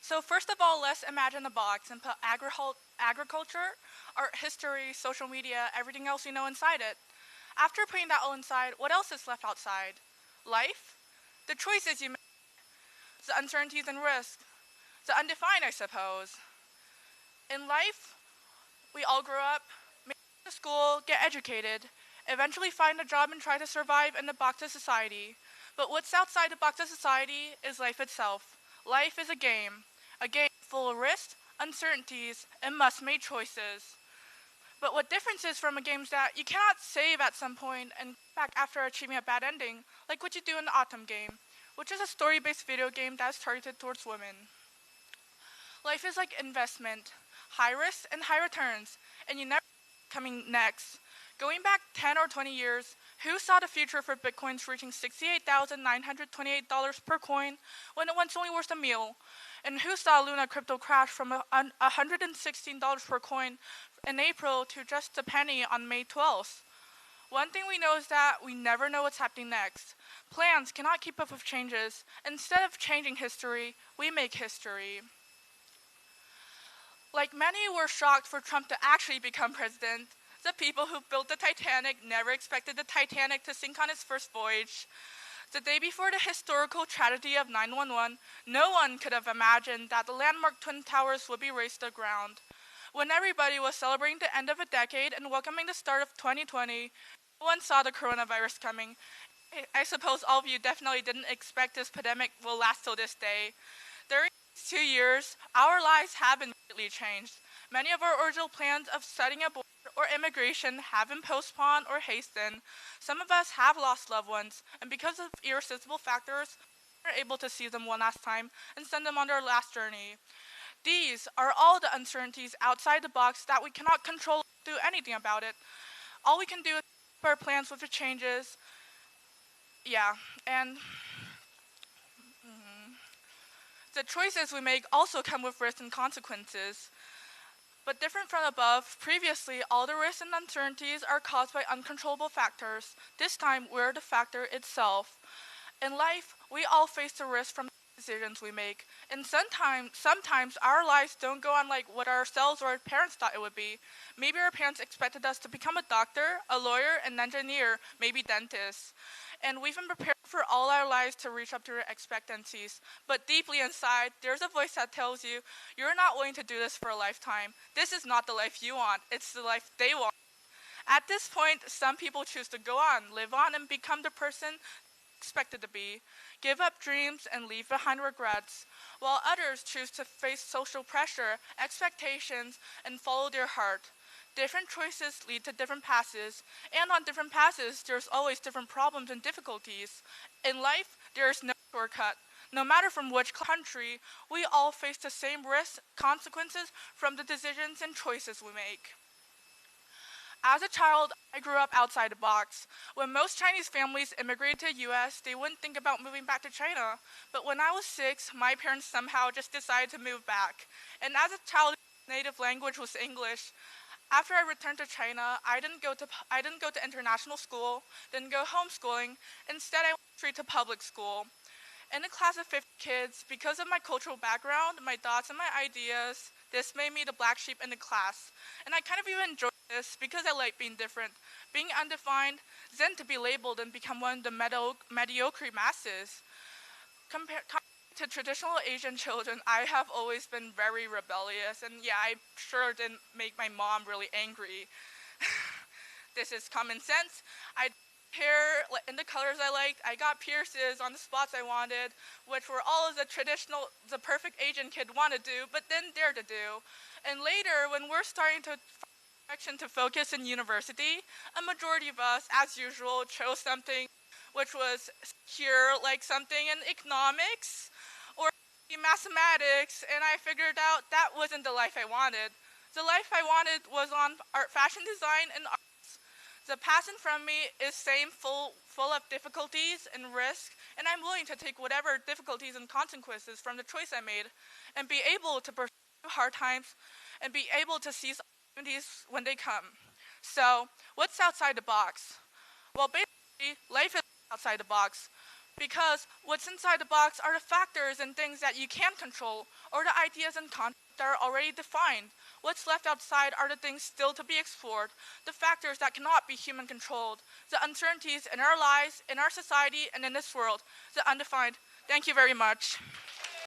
So first of all, let's imagine a box and put agriculture, art history, social media, everything else we know inside it. After putting that all inside, what else is left outside? Life? The choices you make, the uncertainties and risks, the undefined, I suppose. In life, we all grow up, make it to school, get educated, eventually find a job and try to survive in the box of society. But what's outside the box of society is life itself. Life is a game full of risks, uncertainties, and must-made choices. But what difference is from a game is that you cannot save at some point and come back after achieving a bad ending, like what you do in the Autumn game, which is a story-based video game that is targeted towards women. Life is like investment, high risks and high returns, and you never know what's coming next. Going back 10 or 20 years, who saw the future for bitcoins reaching $68,928 per coin when it once only worth a meal? And who saw Luna crypto crash from $116 per coin in April to just a penny on May 12th? One thing we know is that we never know what's happening next. Plans cannot keep up with changes. Instead of changing history, we make history. Like many were shocked for Trump to actually become president, the people who built the Titanic never expected the Titanic to sink on its first voyage. The day before the historical tragedy of 9/11, no one could have imagined that the landmark Twin Towers would be razed to the ground. When everybody was celebrating the end of a decade and welcoming the start of 2020, no one saw the coronavirus coming. I suppose all of you definitely didn't expect this pandemic will last till this day. During these 2 years, our lives have been greatly changed. Many of our original plans of studying abroad or immigration have been postponed or hastened. Some of us have lost loved ones, and because of irresistible factors, we are able to see them one last time and send them on their last journey. These are all the uncertainties outside the box that we cannot control or do anything about it. All we can do is keep our plans with the changes. Yeah, and the choices we make also come with risks and consequences. But different from above, previously all the risks and uncertainties are caused by uncontrollable factors. This time, we're the factor itself. In life, we all face the risk from the decisions we make. And sometimes our lives don't go on like what ourselves or our parents thought it would be. Maybe our parents expected us to become a doctor, a lawyer, an engineer, maybe dentist. And we've been prepared for all our lives to reach up to our expectancies. But deeply inside, there's a voice that tells you, you're not willing to do this for a lifetime. This is not the life you want, it's the life they want. At this point, some people choose to go on, live on, and become the person expected to be, give up dreams and leave behind regrets, while others choose to face social pressure, expectations, and follow their heart. Different choices lead to different paths, and on different paths, there's always different problems and difficulties. In life, there is no shortcut. No matter from which country, we all face the same risks, consequences from the decisions and choices we make. As a child, I grew up outside the box. When most Chinese families immigrated to the US, they wouldn't think about moving back to China. But when I was 6, my parents somehow just decided to move back. And as a child, native language was English. After I returned to China, I didn't go to international school, didn't go homeschooling. Instead, I went straight to public school. In a class of 50 kids, because of my cultural background, my thoughts and my ideas, this made me the black sheep in the class. And I kind of even enjoyed this because I like being different, being undefined, then to be labeled and become one of the mediocre masses. Compared to traditional Asian children, I have always been very rebellious, and yeah, I sure didn't make my mom really angry. This is common sense. I hair in the colors I liked. I got pierces on the spots I wanted, which were all of the perfect Asian kid want to do, but didn't dare to do. And later, when we're starting to direction to focus in university, a majority of us, as usual, chose something which was secure, like something in economics or mathematics, and I figured out that wasn't the life I wanted. The life I wanted was on art, fashion design, and arts. The path in front of me is full of difficulties and risk, and I'm willing to take whatever difficulties and consequences from the choice I made, and be able to pursue hard times, and be able to seize opportunities when they come. So, what's outside the box? Well, basically, life is outside the box. Because what's inside the box are the factors and things that you can control, or the ideas and concepts that are already defined. What's left outside are the things still to be explored, the factors that cannot be human controlled, the uncertainties in our lives, in our society, and in this world, the undefined. Thank you very much.